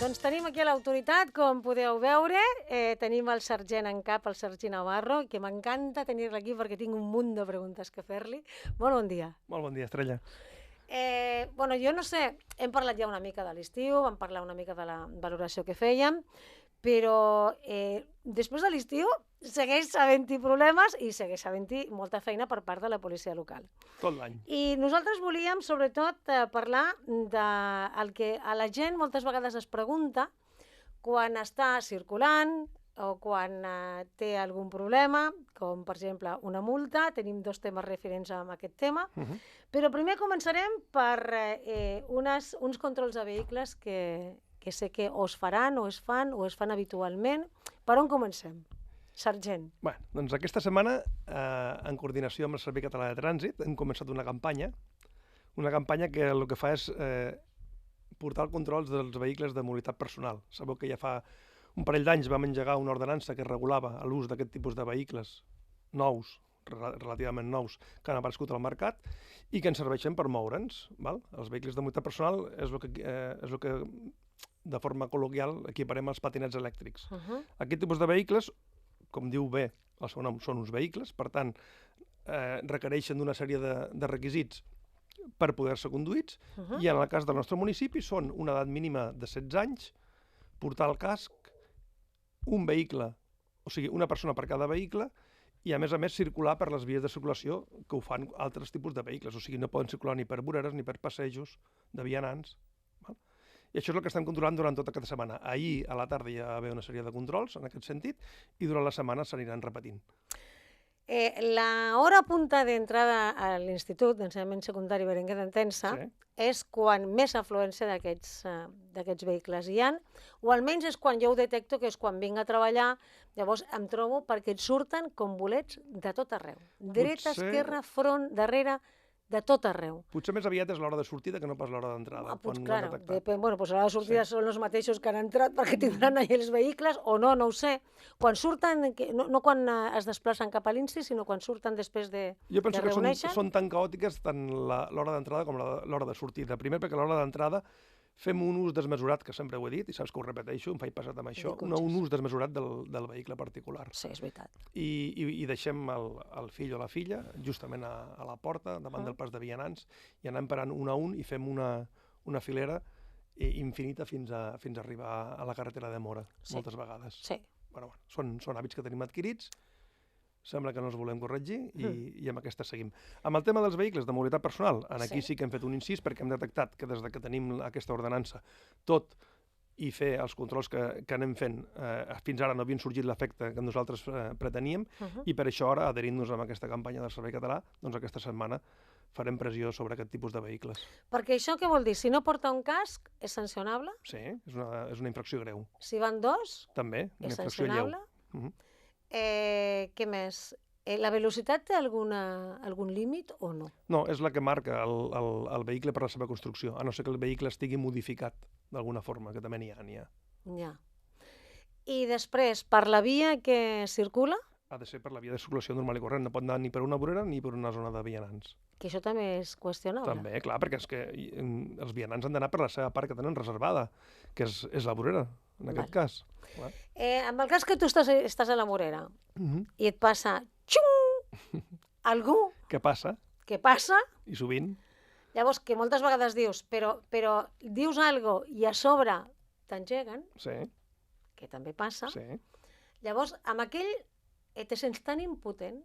Doncs tenim aquí l'autoritat, com podeu veure. Tenim el sergent en cap, el sergent Navarro, que m'encanta tenir-lo aquí perquè tinc un munt de preguntes que fer-li. Molt bon dia. Molt bon dia, Estrella. Bueno, jo no sé, hem parlat ja una mica de l'estiu, vam parlar una mica de la valoració que fèiem, però després de l'estiu segueix havent-hi problemes i segueix havent-hi molta feina per part de la policia local. Tot l'any. I nosaltres volíem, sobretot, parlar del que a la gent moltes vegades es pregunta quan està circulant o quan té algun problema, com per exemple una multa. Tenim dos temes referents a aquest tema, però primer començarem per uns controls de vehicles que sé que o es faran o es fan habitualment. Per on comencem? Sergent. Bé, doncs aquesta setmana, en coordinació amb el Servei Català de Trànsit, hem començat una campanya que el que fa és portar el control dels vehicles de mobilitat personal. Sabeu que ja fa un parell d'anys vam engegar una ordenança que regulava l'ús d'aquest tipus de vehicles nous, relativament nous, que han aparegut al mercat i que ens serveixen per moure'ns. Els vehicles de mobilitat personal és el que de forma col·loquial equiparem als patinets elèctrics. Aquest tipus de vehicles, com diu bé el seu nom, són uns vehicles, per tant, requereixen d'una sèrie de requisits per poder-se conduïts, i en el cas del nostre municipi són una edat mínima de 16 anys, portar el casc, un vehicle, o sigui, una persona per cada vehicle, i a més circular per les vies de circulació que ho fan altres tipus de vehicles, o sigui, no poden circular ni per voreres ni per passejos de vianants. I això és el que estem controlant durant tota aquesta setmana. Ahir a la tarda hi va haver una sèrie de controls en aquest sentit i durant la setmana s'aniran repetint. La hora punta d'entrada a l'Institut d'Ensenyament Secundari Berenguer d'Entença és quan més afluència d'aquests vehicles hi ha, o almenys és quan jo ho detecto, que és quan vinc a treballar, llavors em trobo perquè et surten com bolets de tot arreu. Dreta, esquerra, front, darrere, de tot arreu. Potser més aviat és l'hora de sortida que no pas l'hora d'entrada. Clar, bueno, doncs a l'hora de sortida són els mateixos que han entrat perquè tindran allà els vehicles, o no ho sé. Quan surten, no quan es desplacen cap a l'Insti, sinó quan surten després de reuneixen. Jo penso que són tan caòtiques tant l'hora d'entrada com l'hora de sortida. Primer perquè l'hora d'entrada fem un ús desmesurat, que sempre ho he dit, i saps que ho repeteixo, em faig passat amb això, un ús desmesurat del vehicle particular. Sí, és veritat. I deixem el fill o la filla justament a la porta, davant del pas de vianants, i anem parant un a un i fem una filera infinita fins a arribar a la carretera de Móra, moltes vegades. Sí. Són hàbits que tenim adquirits, sembla que no els volem corregir i amb aquesta seguim. Amb el tema dels vehicles de mobilitat personal, aquí sí que hem fet un incís perquè hem detectat que des que tenim aquesta ordenança tot i fer els controls que anem fent fins ara no havien sorgit l'efecte que nosaltres preteníem i per això ara, adherint-nos a aquesta campanya del Servei Català, doncs aquesta setmana farem pressió sobre aquest tipus de vehicles. Perquè això què vol dir? Si no porta un casc, és sancionable? Sí, és una infracció greu. Si van dos? També, una infracció lleu. És sancionable? Què més? La velocitat té algun límit o no? No, és la que marca el vehicle per la seva construcció, a no ser que el vehicle estigui modificat d'alguna forma, que també n'hi ha. Ja. I després, per la via que circula? Ha de ser per la via de circulació normal i corrent, no pot anar ni per una vorera ni per una zona de vianants. Que això també és qüestionable. També, clar, perquè és que els vianants han d'anar per la seva part que tenen reservada, que és la vorera, en aquest cas. En el cas que tu estàs a la vorera i et passa algú... Què passa? Què passa? I sovint. Llavors, que moltes vegades dius, però dius alguna cosa i a sobre t'engeguen, que també passa, llavors amb aquell te sents tan impotent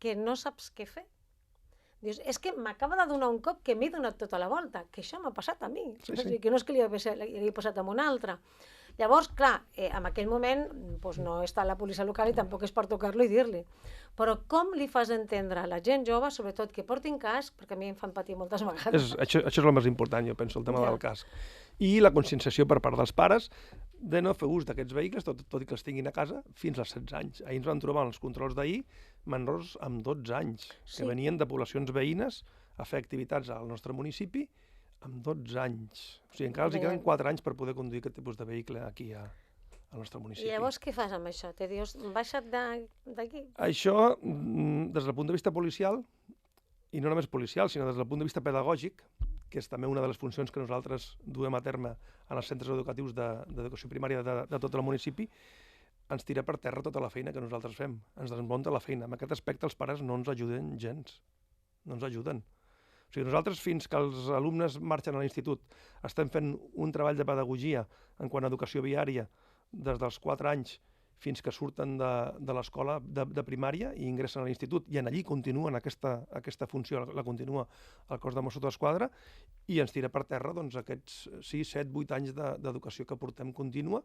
que no saps què fer. Dius, és que m'acaba de donar un cop que m'he donat tota la volta, que això m'ha passat a mi, que no és que li hagi passat a un altre. Llavors, clar, en aquell moment no està la policia local i tampoc és per tocar-lo i dir-li. Però com li fas entendre a la gent jove, sobretot que portin casc, perquè a mi em fan patir moltes vegades. Això és el més important, jo penso, el tema del casc. I la conscienciació per part dels pares de no fer ús d'aquests vehicles, tot i que els tinguin a casa, fins als 16 anys. Ahir ens vam trobar en els controls d'ahir menors amb 12 anys, que venien de poblacions veïnes a fer activitats al nostre municipi amb 12 anys. O sigui, encara els queden 4 anys per poder conduir aquest tipus de vehicle aquí al nostre municipi. I llavors què fas amb això? Te dius, baixa't d'aquí? Això, des del punt de vista policial, i no només policial, sinó des del punt de vista pedagògic, que és també una de les funcions que nosaltres duem a terme en els centres educatius d'educació primària de tot el municipi, ens tira per terra tota la feina que nosaltres fem. Ens desmunta la feina. En aquest aspecte els pares no ens ajuden gens. No ens ajuden. O sigui, nosaltres, fins que els alumnes marxen a l'institut, estem fent un treball de pedagogia en quant a educació viària des dels 4 anys fins que surten de l'escola de primària i ingressen a l'institut, i en allí continuen aquesta funció, la continua el cos de Mossos d'Esquadra, i ens tira per terra aquests 6, 7, 8 anys d'educació que portem contínua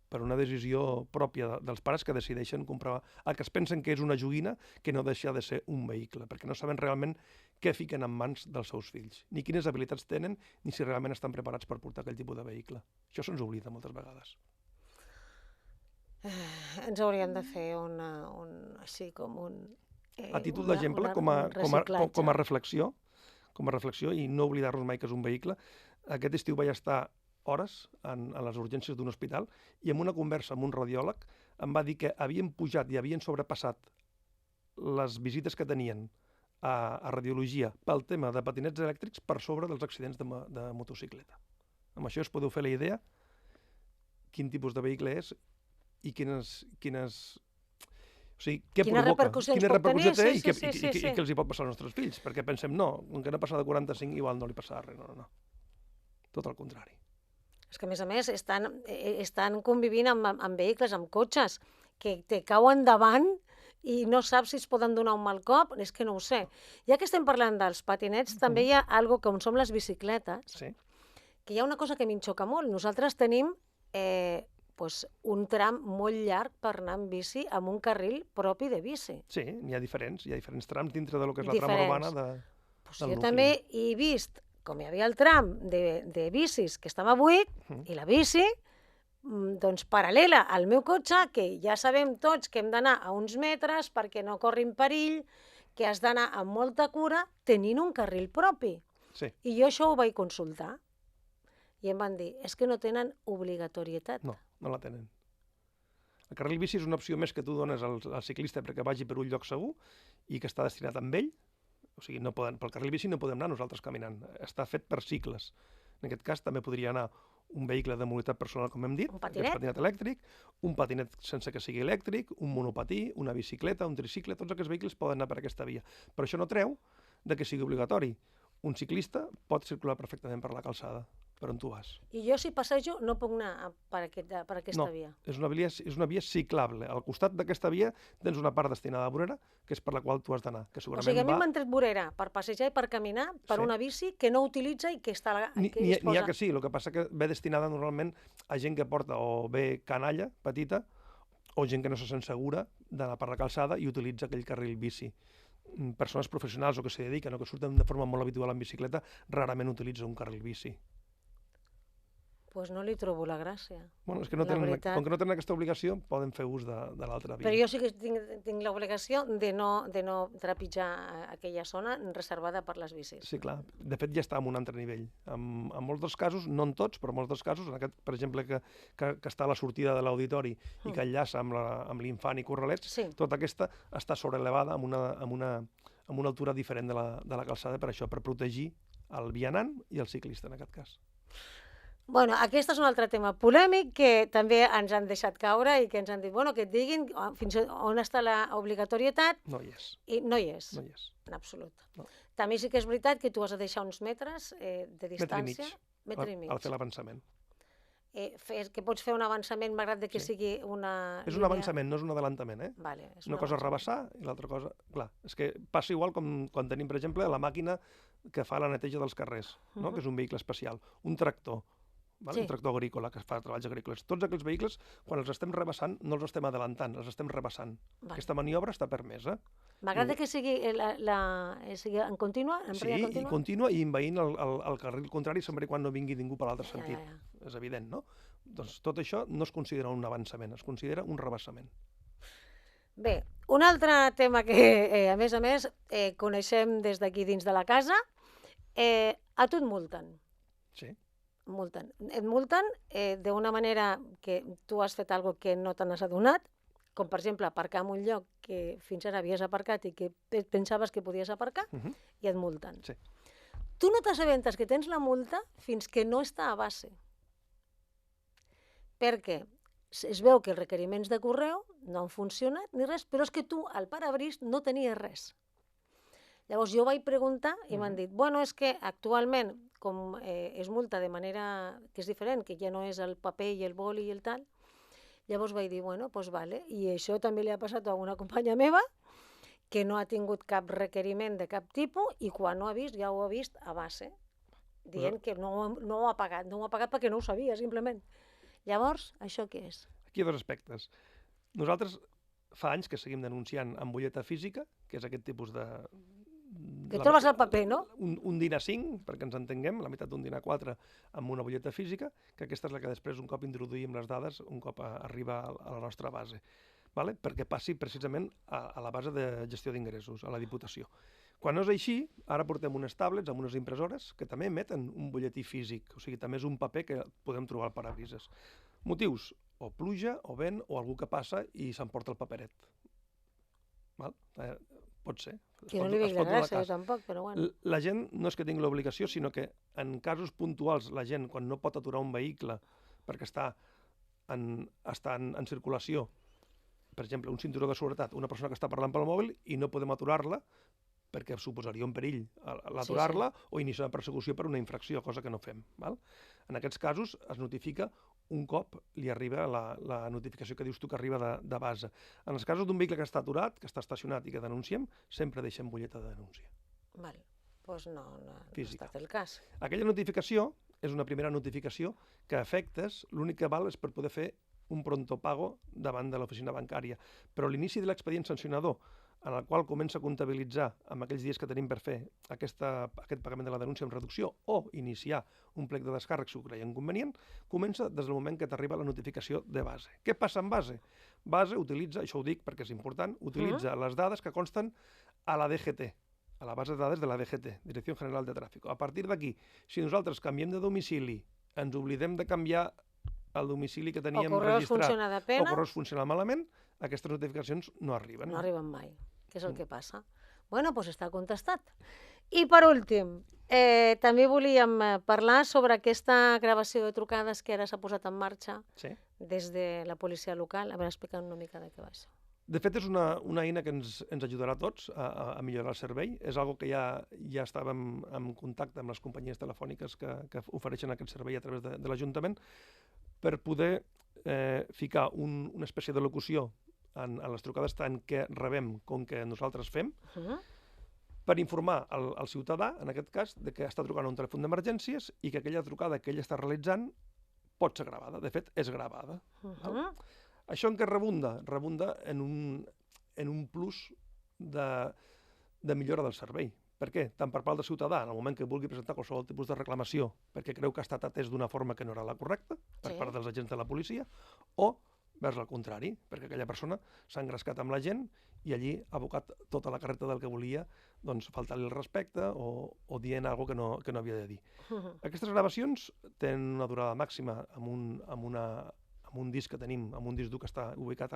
per una decisió pròpia dels pares que decideixen comprar el que es pensen que és una joguina, que no deixa de ser un vehicle, perquè no saben realment què fiquen en mans dels seus fills, ni quines habilitats tenen, ni si realment estan preparats per portar aquell tipus de vehicle. Això se'ns oblida moltes vegades. Ens hauríem de fer així com un... A títol d'exemple, com a reflexió, i no oblidar-nos mai que és un vehicle. Aquest estiu vaig estar hores a les urgències d'un hospital i en una conversa amb un radiòleg em va dir que havien pujat i havien sobrepassat les visites que tenien a radiologia pel tema de patinets elèctrics per sobre dels accidents de motocicleta. Amb això us podeu fer la idea quin tipus de vehicle és i quines... O sigui, què provoca, quina repercussió té i què els hi pot passar als nostres fills. Perquè pensem, no, com que no passa de 45, igual no li passarà res. No. Tot el contrari. És que, a més, estan convivint amb vehicles, amb cotxes, que te cauen davant i no saps si es poden donar un mal cop. És que no ho sé. Ja que estem parlant dels patinets, també hi ha algo com són les bicicletes, que hi ha una cosa que a mi em xoca molt. Nosaltres tenim un tram molt llarg per anar amb bici amb un carril propi de bici. Sí, n'hi ha diferents trams dintre del que és la trama urbana del nucli. Jo també he vist com hi havia el tram de bicis que estava buit i la bici paral·lela al meu cotxe, que ja sabem tots que hem d'anar a uns metres perquè no corrin perill, que has d'anar amb molta cura tenint un carril propi. I jo això ho vaig consultar. I em van dir, és que no tenen obligatorietat. No la tenen. El carril bici és una opció més que tu dones al ciclista perquè vagi per un lloc segur i que està destinat amb ell. O sigui, pel carril bici no podem anar nosaltres caminant. Està fet per cicles. En aquest cas també podria anar un vehicle de mobilitat personal, com hem dit, un patinet elèctric, un patinet sense que sigui elèctric, un monopatí, una bicicleta, un tricicle, tots aquests vehicles poden anar per aquesta via. Però això no treu que sigui obligatori. Un ciclista pot circular perfectament per la calçada, per on tu vas. I jo, si passejo, no puc anar per aquesta via? No, és una via ciclable. Al costat d'aquesta via tens una part destinada a vorera, que és per la qual tu has d'anar. O sigui, a mi m'han tret vorera per passejar i per caminar per una bici que no utilitza i que està... N'hi ha que sí, el que passa que ve destinada normalment a gent que porta o bé canalla petita o gent que no se sent segura d'anar per la calçada i utilitza aquell carril bici. Persones professionals o que s'hi dediquen o que surten de forma molt habitual en bicicleta rarament utilitzen un carril bici. Doncs no li trobo la gràcia. Bueno, és que com que no tenen aquesta obligació, poden fer ús de l'altra via. Però jo sí que tinc l'obligació de no trepitjar aquella zona reservada per les bicis. Sí, clar. De fet, ja està en un altre nivell. En molts dels casos, no en tots, però en molts dels casos, en aquest, per exemple, que està a la sortida de l'auditori i que enllaça amb l'Infant i Corralets, tota aquesta està sobrelevada amb una altura diferent de la calçada per això, per protegir el vianant i el ciclista, en aquest cas. Bueno, aquest és un altre tema polèmic que també ens han deixat caure i que ens han dit, que et diguin fins on està l'obligatorietat. No hi és. I no hi és. No hi és. En absolut. També sí que és veritat que tu has de deixar uns metres de distància. Metre i mig. Al fer l'avançament. Que pots fer un avançament malgrat que sigui una... És un avançament, no és un adelantament, eh? Una cosa és rebassar i l'altra cosa... Clar, és que passa igual com quan tenim, per exemple, la màquina que fa la neteja dels carrers, que és un vehicle especial. Un tractor. Un tractor agrícola que fa treballs agrícoles. Tots aquells vehicles, quan els estem rebassant, no els estem adelantant, els estem rebassant. Aquesta maniobra està permesa. M'agrada que sigui en contínua? Sí, i contínua i envaint el carril contrari sempre quan no vingui ningú per l'altre sentit. És evident, no? Doncs tot això no es considera un avançament, es considera un rebassament. Bé, un altre tema que, a més, coneixem des d'aquí dins de la casa, a tu et multen. Sí. Et multen d'una manera que tu has fet alguna cosa que no te n'has adonat, com per exemple aparcar en un lloc que fins ara havies aparcat i que pensaves que podies aparcar, i et multen. Sí. Tu no t'assabentes que tens la multa fins que no està a base. Perquè es veu que els requeriments de correu no han funcionat ni res, però és que tu al parabrís no tenies res. Llavors jo vaig preguntar i m'han dit, bueno, és que actualment, com es multa de manera que és diferent, que ja no és el paper i el boli i el tal, llavors vaig dir, bueno, doncs vale, i això també li ha passat a una companya meva, que no ha tingut cap requeriment de cap tipus i quan ho ha vist, ja ho ha vist a base, dient que no ho ha pagat, no ho ha pagat perquè no ho sabia, simplement. Llavors, això què és? Aquí hi ha dos aspectes. Nosaltres fa anys que seguim denunciant amb butlleta física, que és aquest tipus de... Que trobes el paper, no? Un dinar 5, perquè ens entenguem, la meitat d'un dinar 4 amb una butlleta física, que aquesta és la que després, un cop introduïm les dades, un cop arriba a la nostra base, perquè passi precisament a la base de gestió d'ingressos, a la Diputació. Quan no és així, ara portem unes tablets amb unes impressores que també emeten un butlletí físic, o sigui, també és un paper que podem trobar al parabrises. Motius, o pluja, o vent, o algú que passa i s'emporta el paperet. Pot ser. Que no li veig la gràcia, tampoc, però bueno. La gent no és que tingui l'obligació, sinó que en casos puntuals la gent, quan no pot aturar un vehicle perquè està en circulació, per exemple, un cinturó de seguretat, una persona que està parlant pel mòbil i no podem aturar-la perquè suposaria un perill l'aturar-la o iniciar una persecució per una infracció, cosa que no fem. En aquests casos es notifica un cop li arriba la notificació que dius tu que arriba de base. En els casos d'un vehicle que està aturat, que està estacionat i que denunciem, sempre deixem butlleta de denúncia. Val, doncs no ha estat el cas. Aquella notificació és una primera notificació que a efectes l'únic que val és per poder fer un pronto pago davant de l'oficina bancària. Però l'inici de l'expedient sancionador, en el qual comença a comptabilitzar amb aquells dies que tenim per fer aquest pagament de la denúncia amb reducció o iniciar un plec de descàrrec si ho creiem convenient, comença des del moment que t'arriba la notificació de base. Què passa amb base? Base utilitza, això ho dic perquè és important, utilitza les dades que consten a la DGT, a la base de dades de la DGT, Direcció General de Tràfic. A partir d'aquí, si nosaltres canviem de domicili, ens oblidem de canviar el domicili que teníem registrat, o correus funciona malament, aquestes notificacions no arriben. No arriben mai, que és el que passa. Bueno, doncs està contestat. I per últim, també volíem parlar sobre aquesta gravació de trucades que ara s'ha posat en marxa des de la policia local. A veure, explica'm una mica de què va això. De fet, és una eina que ens ajudarà a tots a millorar el servei. És una que ja estàvem en contacte amb les companyies telefòniques que ofereixen aquest servei a través de l'Ajuntament per poder ficar una espècie de locució en les trucades tant que rebem com que nosaltres fem, per informar el ciutadà, en aquest cas, de que està trucant a un telèfon d'emergències i que aquella trucada que ell està realitzant pot ser gravada. De fet, és gravada. Això en què rebunda? Rebunda en un plus de millora del servei. Per què? Tant per part del ciutadà, en el moment que vulgui presentar qualsevol tipus de reclamació perquè creu que ha estat atès d'una forma que no era la correcta, per part dels agents de la policia, o vers al contrari, perquè aquella persona s'ha engrescat amb la gent i allí ha abocat tota la carreta del que volia faltar-li el respecte o dient alguna cosa que no havia de dir. Aquestes gravacions tenen una durada màxima amb un disc que tenim, amb un disc dur que està ubicat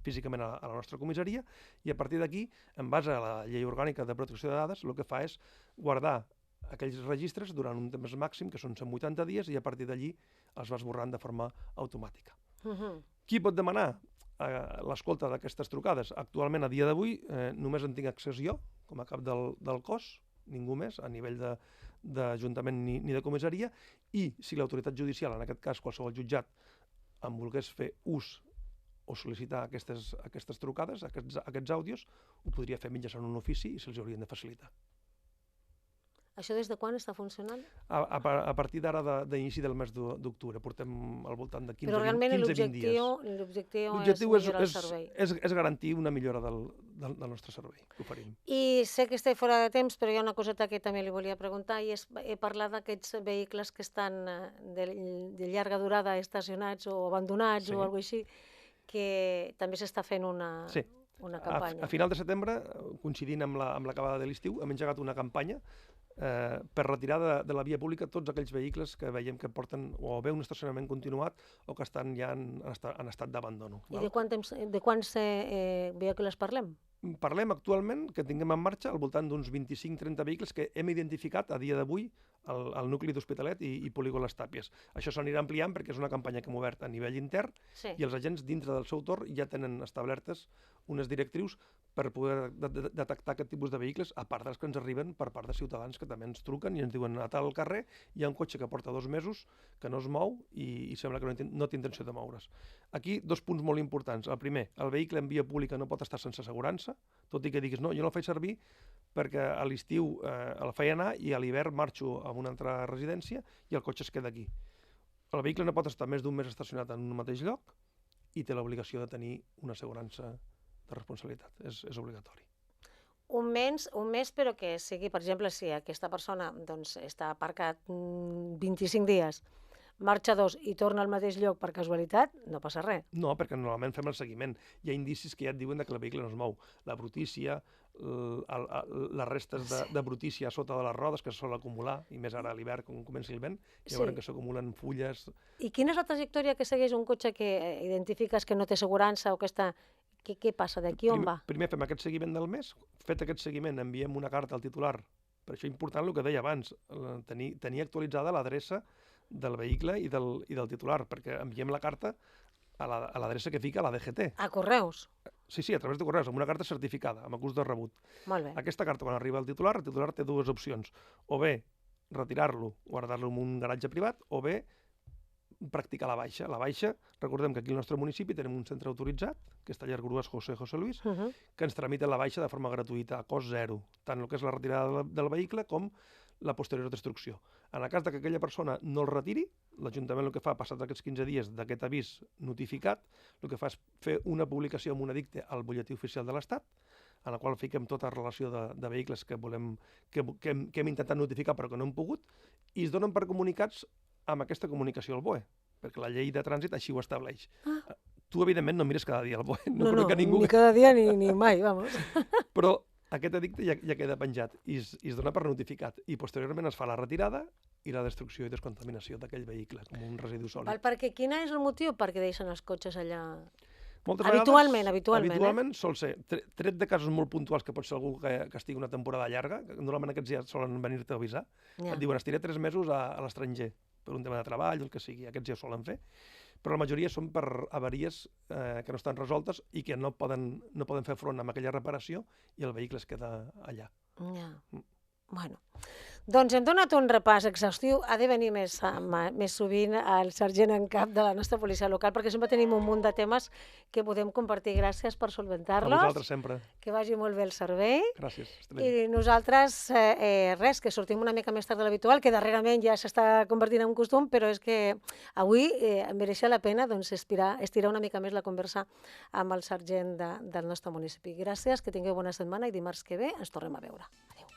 físicament a la nostra comissaria, i a partir d'aquí, en base a la llei orgànica de protecció de dades, el que fa és guardar aquells registres durant un temps màxim, que són 180 dies, i a partir d'allí els va esborrant de forma automàtica. Qui pot demanar l'escolta d'aquestes trucades? Actualment, a dia d'avui, només en tinc accés jo, com a cap del cos, ningú més, a nivell d'Ajuntament ni de comissaria, i si l'autoritat judicial, en aquest cas qualsevol jutjat, en volgués fer ús o sol·licitar aquestes trucades, aquests àudios, ho podria fer mitjançant un ofici i se'ls haurien de facilitar. Això des de quan està funcionant? A partir d'ara d'inici del mes d'octubre. Portem al voltant de 15-20 dies. Però realment l'objectiu és millorar el servei. És garantir una millora del nostre servei que oferim. I sé que estic fora de temps, però hi ha una coseta que també li volia preguntar, i és parlar d'aquests vehicles que estan de llarga durada estacionats o abandonats o alguna cosa així, que també s'està fent una campanya. A final de setembre, coincidint amb l'acabada de l'estiu, hem engegat una campanya per retirar de la via pública tots aquells vehicles que veiem que porten o bé un estacionament continuat o que estan ja en estat d'abandono. I de quants vehicles parlem? Parlem actualment que tinguem en marxa al voltant d'uns 25-30 vehicles que hem identificat a dia d'avui al nucli d'Hospitalet i Polígon Les Tàpies. Això s'anirà ampliant perquè és una campanya que hem obert a nivell intern i els agents dintre del seu torn ja tenen establertes unes directrius per poder detectar aquest tipus de vehicles, a part dels que ens arriben per part de ciutadans que també ens truquen i ens diuen a tal carrer hi ha un cotxe que porta 2 mesos que no es mou i sembla que no té intenció de moure's. Aquí 2 punts molt importants. El primer, el vehicle en via pública no pot estar sense assegurança, tot i que diguis no, jo no el faig servir perquè a l'estiu el feia anar i a l'hivern marxo a una altra residència i el cotxe es queda aquí. El vehicle no pot estar més d'un mes estacionat en un mateix lloc i té l'obligació de tenir una assegurança de responsabilitat. És obligatori. Un mes, però que sigui, per exemple, si aquesta persona doncs, està aparcat 25 dies, marxa 2 i torna al mateix lloc per casualitat, no passa res. No, perquè normalment fem el seguiment. Hi ha indicis que ja et diuen que el vehicle no es mou. La brutícia, les restes de brutícia sota de les rodes que se sol acumular, i més ara a l'hivern, quan comenci el vent, ja veurem que s'acumulen fulles. I quina és la trajectòria que segueix un cotxe que identifiques que no té assegurança o que està... Què passa? D'aquí on va? Primer fem aquest seguiment del mes. Fet aquest seguiment, enviem una carta al titular. Per això és important el que deia abans, tenir actualitzada l'adreça del vehicle i del titular, perquè enviem la carta a l'adreça que fica a la DGT. A correus? Sí, a través de correus, amb una carta certificada, amb acús de rebut. Molt bé. Aquesta carta, quan arriba al titular, el titular té 2 opcions. O bé retirar-lo, guardar-lo en un garatge privat, o bé practicar la baixa. La baixa, recordem que aquí al nostre municipi tenim un centre autoritzat, que és Taller Grues José Luis, que ens tramita la baixa de forma gratuïta, a cost zero, tant el que és la retirada del vehicle com la posterior destrucció. En el cas que aquella persona no el retiri, l'Ajuntament el que fa, passat aquests 15 dies d'aquest avís notificat, el que fa és fer una publicació amb un edicte al butlletí oficial de l'Estat, en la qual fiquem tota relació de vehicles que hem intentat notificar però que no hem pogut, i es donen per comunicats amb aquesta comunicació al BOE, perquè la llei de trànsit així ho estableix. Tu, evidentment, no mires cada dia al BOE. No, ni cada dia ni mai, vamos. Però aquest edicte ja queda penjat i es dona per notificat. I posteriorment es fa la retirada i la destrucció i descontaminació d'aquell vehicle com un residu sòlid. Perquè quin és el motiu perquè deixen els cotxes allà? Habitualment. Habitualment sol ser, tret de casos molt puntuals que pot ser algú que estigui una temporada llarga, normalment aquests ja solen venir-te a avisar, et diuen estiré 3 mesos a l'estranger per un tema de treball o el que sigui, aquests ja ho solen fer, però la majoria són per avaries que no estan resoltes i que no poden fer front amb aquella reparació i el vehicle es queda allà. Bueno, doncs hem donat un repàs exhaustiu. Ha de venir més sovint el sergent en cap de la nostra policia local, perquè sempre tenim un munt de temes que podem compartir. Gràcies per solventar-los. A vosaltres sempre. Que vagi molt bé el servei. Gràcies. I nosaltres, res, que sortim una mica més tard de l'habitual, que darrerament ja s'està convertint en un costum, però és que avui mereixia la pena estirar una mica més la conversa amb el sergent del nostre municipi. Gràcies, que tingueu bona setmana i dimarts que ve ens tornem a veure. Adéu.